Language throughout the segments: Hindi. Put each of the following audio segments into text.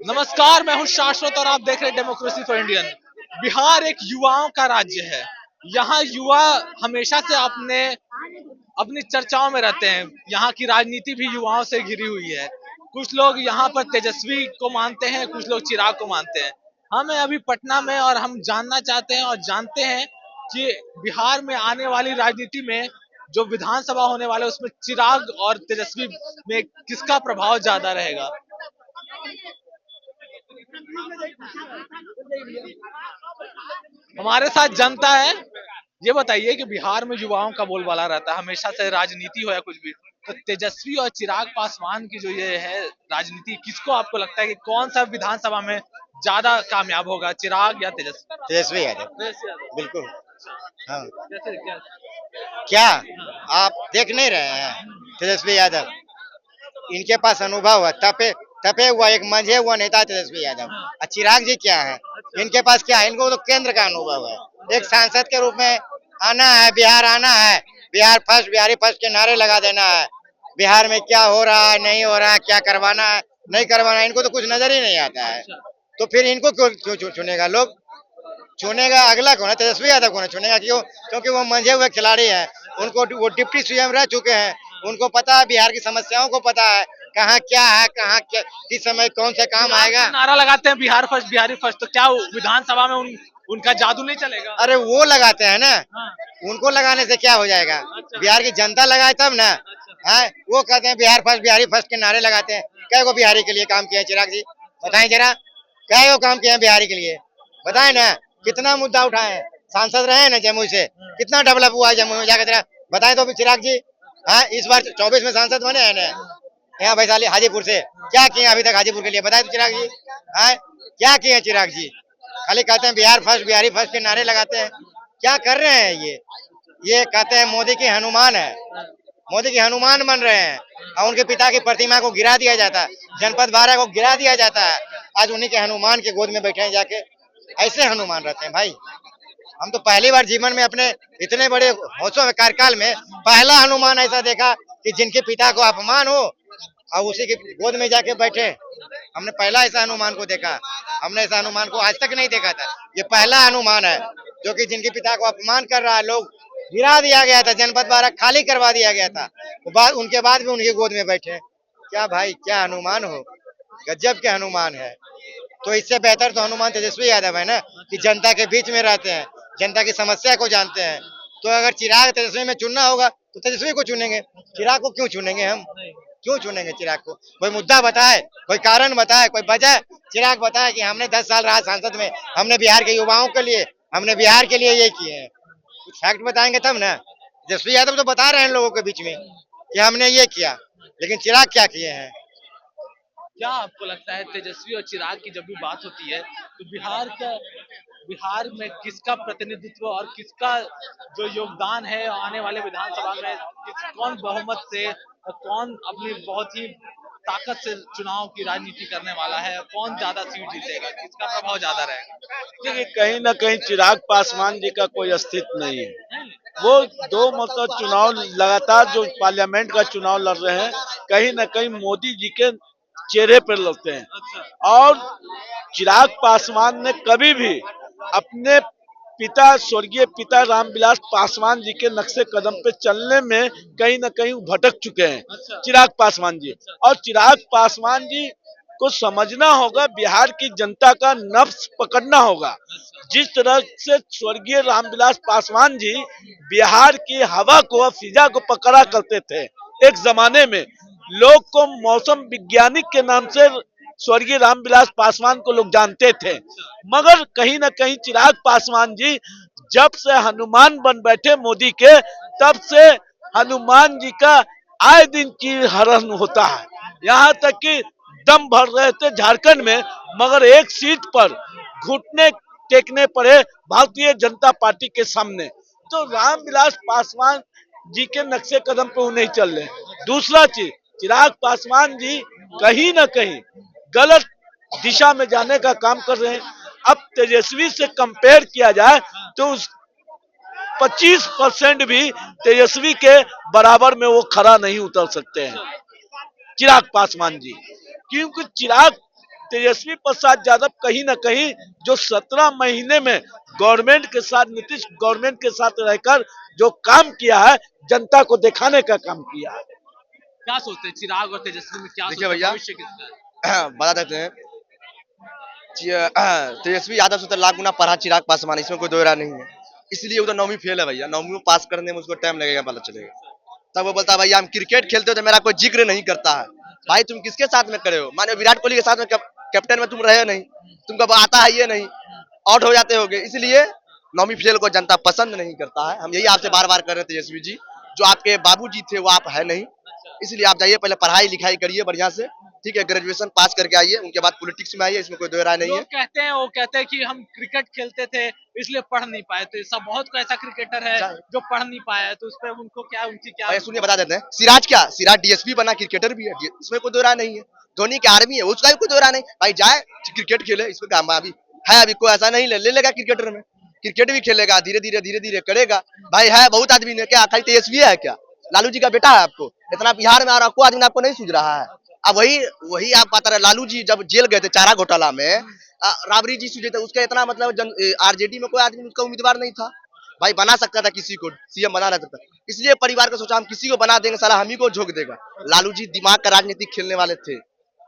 नमस्कार, मैं हूं शाश्वत और आप देख रहे हैं डेमोक्रेसी फॉर इंडियन। बिहार एक युवाओं का राज्य है। यहाँ युवा हमेशा से अपने अपनी चर्चाओं में रहते हैं। यहाँ की राजनीति भी युवाओं से घिरी हुई है। कुछ लोग यहाँ पर तेजस्वी को मानते हैं, कुछ लोग चिराग को मानते हैं। हम हैं अभी पटना में और हम जानना चाहते हैं और जानते हैं कि बिहार में आने वाली राजनीति में जो विधानसभा होने वाले उसमें चिराग और तेजस्वी में किसका प्रभाव ज्यादा रहेगा। हमारे साथ जनता है। ये बताइए कि बिहार में युवाओं का बोलबाला रहता है हमेशा से, राजनीति हो या कुछ भी, तो तेजस्वी और चिराग पासवान की जो ये है राजनीति, किसको आपको लगता है कि कौन सा विधानसभा में ज्यादा कामयाब होगा, चिराग या तेजस्वी? तेजस्वी यादव। तेजस्वी यादव। बिल्कुल। हाँ। कैसे क्या? क्या आप देख नहीं रहे हैं? तेजस्वी यादव, इनके पास अनुभव है, तपे तपे हुआ एक मंझे हुआ नेता तेजस्वी यादव। और चिराग जी क्या है? इनके पास क्या है? इनको तो केंद्र का अनुभव है। एक सांसद के रूप में आना है, बिहार आना है, बिहार फर्स्ट, बिहारी फर्स्ट के नारे लगा देना है। बिहार में क्या हो रहा है, नहीं हो रहा है, क्या करवाना है, नहीं करवाना है, इनको तो कुछ नजर ही नहीं आता है। तो फिर इनको क्यों चुनेगा लोग? चुनेगा अगला कौन है? तेजस्वी यादव को चुनेगा। क्यों? क्योंकि वो मंझे हुए खिलाड़ी हैं। उनको वो डिप्टी सीएम रह चुके हैं। उनको पता है, बिहार की समस्याओं को पता है, कहाँ क्या है, कहाँ क्या, किस समय कौन सा काम आएगा। नारा लगाते हैं बिहार फर्स्ट बिहारी फर्स्ट, तो क्या विधानसभा में उनका जादू नहीं चलेगा? अरे वो लगाते हैं ना। हाँ। उनको लगाने से क्या हो जाएगा? अच्छा। बिहार की जनता लगाए तब ना। अच्छा। है वो कहते हैं बिहार फर्स्ट, बिहारी फर्स्ट के नारे लगाते हैं। क्या को बिहारी के लिए काम किया है चिराग जी? बताएं जरा, क्या वो काम किया है बिहारी के लिए? बताएं ना। कितना मुद्दा उठाए हैं, सांसद रहे हैं ना जमुई से, कितना डेवलप हुआ है जमुई में जाकर जरा बताएं तो चिराग जी। हाँ, इस बार 24 में सांसद बने हैं ना, यहाँ वैशाली हाजीपुर से। क्या किए अभी तक हाजीपुर के लिए? बताए तो चिराग जी। हाँ, क्या किए चिराग जी? खाली कहते हैं बिहार फर्स्ट, बिहारी फर्स्ट के नारे लगाते हैं। क्या कर रहे हैं ये कहते हैं मोदी की हनुमान है, मोदी की हनुमान बन रहे हैं। और उनके पिता की प्रतिमा को गिरा दिया जाता है, जनपद 12 को गिरा दिया जाता है। आज उन्हीं के हनुमान के गोद में बैठे हैं जाके। ऐसे हनुमान रहते हैं भाई। हम तो पहली बार जीवन में अपने इतने बड़े होशों में कार्यकाल में पहला हनुमान ऐसा देखा कि जिनके पिता को अपमान हो और उसी के गोद में जाके बैठे। हमने पहला ऐसा हनुमान को देखा। हमने ऐसा हनुमान को आज तक नहीं देखा था। ये पहला हनुमान है जो कि जिनके पिता को अपमान कर रहा है। लोग गिरा दिया गया था, जनपद 12 खाली करवा दिया गया था, उनके बाद भी उनकी गोद में बैठे। क्या भाई, क्या हनुमान हो, गजब के हनुमान है। तो इससे बेहतर तो हनुमान तेजस्वी यादव है ना, कि जनता के बीच में रहते हैं, जनता की समस्या को जानते हैं। तो अगर चिराग तेजस्वी में चुनना होगा तो तेजस्वी को चुनेंगे। चिराग को क्यों चुनेंगे हम? क्यों चुनेंगे चिराग को? कोई मुद्दा बताए, कोई कारण बताए, कोई वजह चिराग बताए कि हमने 10 साल रहा सांसद में, हमने बिहार के युवाओं के लिए, हमने बिहार के लिए ये किए हैं। कुछ फैक्ट बताएंगे तब ना। तेजस्वी यादव तो बता रहे हैं लोगों के बीच में कि हमने ये किया, लेकिन चिराग क्या किए हैं? क्या आपको लगता है तेजस्वी और चिराग की जब भी बात होती है तो बिहार में किसका प्रतिनिधित्व और किसका जो योगदान है आने वाले विधानसभा में, कौन बहुमत से और कौन अपनी बहुत ही ताकत से चुनाव की राजनीति करने वाला है, कौन ज्यादा सीट जीतेगा, किसका प्रभाव ज्यादा रहेगा? देखिए, कहीं ना कहीं चिराग पासवान जी का कोई अस्तित्व नहीं है। वो दो मतलब चुनाव लगातार जो पार्लियामेंट का चुनाव लड़ रहे हैं, कहीं ना कहीं मोदी जी के चेहरे पर लड़ते हैं। और चिराग पासवान ने कभी भी अपने पिता, स्वर्गीय पिता रामविलास पासवान जी के नक्शे कदम पे चलने में कहीं ना कहीं भटक चुके हैं चिराग पासवान जी। और चिराग पासवान जी को समझना होगा, बिहार की जनता का नफ्स पकड़ना होगा। जिस तरह से स्वर्गीय रामविलास पासवान जी बिहार की हवा को, फिजा को पकड़ा करते थे, एक जमाने में लोग को मौसम वैज्ञानिक के नाम से स्वर्गीय रामविलास पासवान को लोग जानते थे। मगर कहीं ना कहीं चिराग पासवान जी जब से हनुमान बन बैठे मोदी के, तब से हनुमान जी का आए दिन की हरण होता है। यहाँ तक कि दम भर रहे थे झारखंड में, मगर एक सीट पर घुटने टेकने पड़े भारतीय जनता पार्टी के सामने। तो रामविलास पासवान जी के नक्शे कदम पे वो नहीं चल रहे। दूसरा चीज, चिराग पासवान जी कहीं ना कहीं गलत दिशा में जाने का काम कर रहे हैं। अब तेजस्वी से कंपेयर किया जाए तो उस 25% भी तेजस्वी के बराबर में वो खरा नहीं उतर सकते हैं चिराग पासवान जी। क्योंकि चिराग तेजस्वी प्रसाद यादव कहीं ना कहीं जो 17 महीने में गवर्नमेंट के साथ, नीतीश गवर्नमेंट के साथ रहकर जो काम किया है, जनता को दिखाने का काम किया है। क्या सोचते हैं चिराग और तेजस्वी में, क्या देखिए सोचते हैं भैया, भविष्य किसका है? बता देते हैं। तेजस्वी यादव से तो लाख गुना पढ़ा चिराग पासवान, इसमें कोई दो राय नहीं है। इसलिए उधर 9वीं फेल है भैया, 9वीं में पास करने में उसको टाइम लगेगा, पता चलेगा। तब वो बोलता है भैया हम क्रिकेट खेलते हो तो मेरा कोई जिक्र नहीं करता है। भाई तुम किसके साथ में करे हो? माने विराट कोहली के साथ में कैप्टन में तुम रहे नहीं, तुमको आता है ये नहीं, आउट हो जाते होगे। इसलिए 9वीं फेल को जनता पसंद नहीं करता है। हम यही आपसे बार बार कर रहे थे तेजस्वी जी, जो आपके बाबूजी थे वो आप है नहीं, इसलिए आप जाइए पहले पढ़ाई लिखाई करिए बढ़िया से, ठीक है, ग्रेजुएशन पास करके आइए, उनके बाद पॉलिटिक्स में आइए, इसमें कोई दो राय नहीं है। लोग कहते हैं, वो कहते हैं कि हम क्रिकेट खेलते थे इसलिए पढ़ नहीं पाए थे। सब बहुत ऐसा क्रिकेटर है जो पढ़ नहीं पाया है, तो उस पर उनको क्या, उनकी क्या? भाई सुनिए बता देते हैं, सिराज डीएसपी बना, क्रिकेटर भी है, इसमें कोई दो राय नहीं है। धोनी की आर्मी है, उसका भी कोई दो राय नहीं। भाई जाए क्रिकेट खेले, इसमें काम अभी है, अभी कोई ऐसा नहीं ले लेगा क्रिकेटर में, क्रिकेट भी खेलेगा, धीरे धीरे करेगा। भाई है बहुत आदमी ने, क्या खाली तेजस्वी है क्या? लालू जी का बेटा है आपको, इतना बिहार में आ रहा कोई आदमी आपको नहीं सूझ रहा है। अब वही आप बता रहे, लालू जी जब जेल गए थे चारा घोटाला में, राबड़ी जी सूझे थे, उसका इतना मतलब आरजेडी में कोई आदमी उसका उम्मीदवार नहीं था। भाई बना सकता था किसी को, सीएम बना सकता था, इसलिए परिवार को सोचा हम किसी को बना देंगे, साला हम ही को झोंक देगा। लालू जी दिमाग का राजनीति खेलने वाले थे,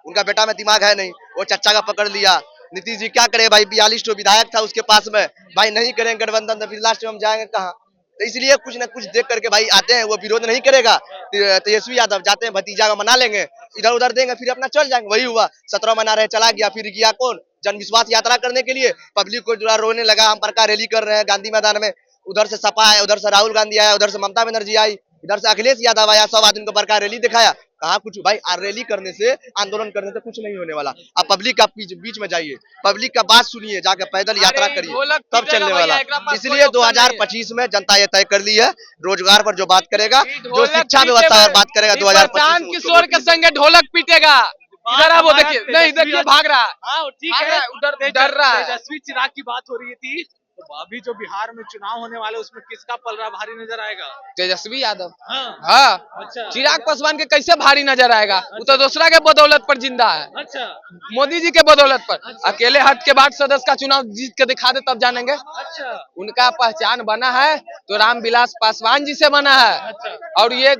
उनका बेटा में दिमाग है नहीं, वो चच्चा का पकड़ लिया। नीतीश जी क्या करे भाई, 42 विधायक था उसके पास में, भाई नहीं करेंगे गठबंधन तो फिर लास्ट में हम जाएंगे कहाँ? तो इसलिए कुछ न कुछ देख करके भाई आते हैं, वो विरोध नहीं करेगा। तेजस्वी यादव जाते हैं, भतीजा का मना लेंगे, इधर उधर देंगे, फिर अपना चल जाएंगे। वही हुआ, 17 मना रहे चला गया, फिर गया कौन? जन विश्वास यात्रा करने के लिए, पब्लिक को जो रोने लगा, हम प्रकार रैली कर रहे हैं गांधी मैदान में, उधर से सपा आया, उधर से राहुल गांधी आया, उधर से ममता बनर्जी आई, इधर से अखिलेश यादव आया, सब आदमी को बड़का रैली दिखाया। कहा कुछ भाई, रैली करने से, आंदोलन करने से कुछ नहीं होने वाला। अब पब्लिक का बीच में जाइए, पब्लिक का बात सुनिए, जाकर पैदल यात्रा करिए, तब चलने वाला। इसलिए 2025 में जनता ये तय कर ली है, रोजगार पर जो बात करेगा, जो शिक्षा व्यवस्था पर बात करेगा, 2025 किशोर के संगे ढोलक पीटेगा। इधर आप वो देखिए, नहीं देखिए भाग रहा है। हाँ ठीक भाग है, रहा है, उधर डर रहा है। तेजस्वी चिराग की बात हो रही थी, तो अभी जो बिहार में चुनाव होने वाले उसमें किसका पलड़ा भारी नजर आएगा? तेजस्वी यादव। हाँ, हाँ, अच्छा, चिराग पासवान के कैसे भारी नजर आएगा? वो तो दूसरा के बदौलत पर जिंदा है, अच्छा, मोदी जी के बदौलत पर। अकेले हट के बाद सदस्य का चुनाव जीत के दिखा दे तब जानेंगे। अच्छा, उनका पहचान बना है तो रामविलास पासवान जी से बना है। अच्छा, और ये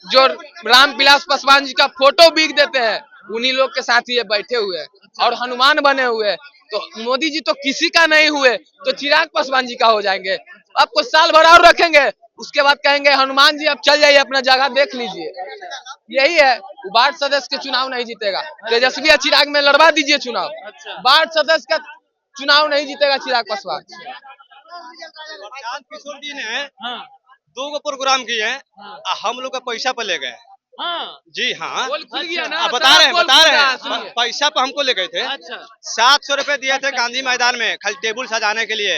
जो रामविलास पासवान जी का फोटो बिक देते हैं, उन्हीं लोग के साथ ये बैठे हुए हैं और हनुमान बने हुए हैं। तो मोदी जी तो किसी का नहीं हुए, तो चिराग पासवान जी का हो जाएंगे। आपको साल भर और रखेंगे, उसके बाद कहेंगे हनुमान जी अब चल जाइए, अपना जगह देख लीजिए। यही है, वार्ड सदस्य के चुनाव नहीं जीतेगा तेजस्वी या चिराग में लड़वा दीजिए चुनाव, वार्ड सदस्य का चुनाव नहीं जीतेगा चिराग पासवान। किशोर जी ने हाँ, 2 प्रोग्राम किए हैं, हाँ, हम लोग का पैसा पे ले गए। हाँ, जी हाँ, बोल खुल गया ना, बता रहे हैं सुनिए। पैसा पे हमको ले गए थे। अच्छा, 700 रुपए दिए थे गांधी मैदान में, खाली टेबल सजाने के लिए।